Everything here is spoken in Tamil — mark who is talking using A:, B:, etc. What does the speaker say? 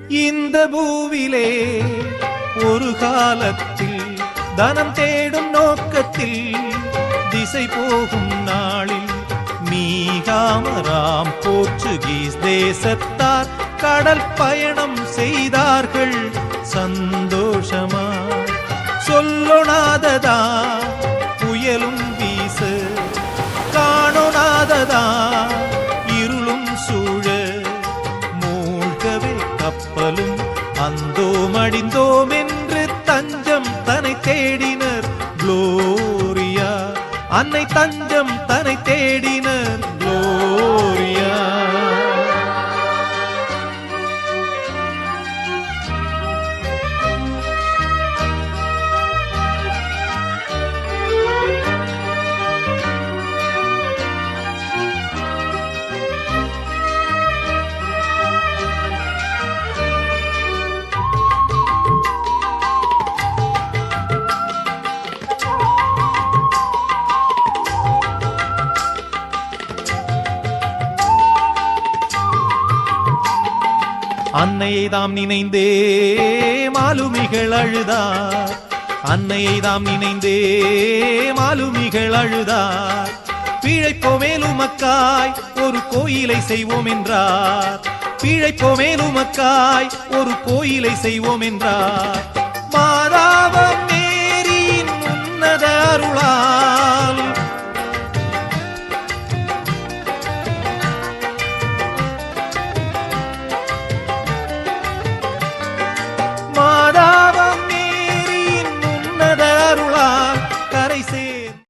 A: இந்த பூவிலே ஒரு காலத்தில் தனம் தேடும் நோக்கத்தில் திசை போகும் நாளில் மீகாமராம் போர்ச்சுகீஸ் தேசத்தார் கடல் பயணம் செய்தார்கள் சந்தோஷமா. சொல்லொணாததா புயலும் வீச, காணொணாததா இருளும் சூழ, மூழ்கவே கப்பலும் அந்தோம் அடிந்தோம் என்று தஞ்சம் தன்னை தேடினர் குளோரியா. அன்னை தஞ்சம் தன்னை தேடினர் குளோரியா. அன்னையை தாம் நினைந்தே மாலுமிகள் அழுதார். அன்னையை தாம் நினைந்தே மாலுமிகள் அழுதார். பிழைப்போமேலுமக்காய் ஒரு கோயிலை செய்வோம் என்றார். பிழைப்போமேலுமக்காய் ஒரு கோயிலை செய்வோம் என்றார். மாதாவம் மேரியின் உன்னத அருளார்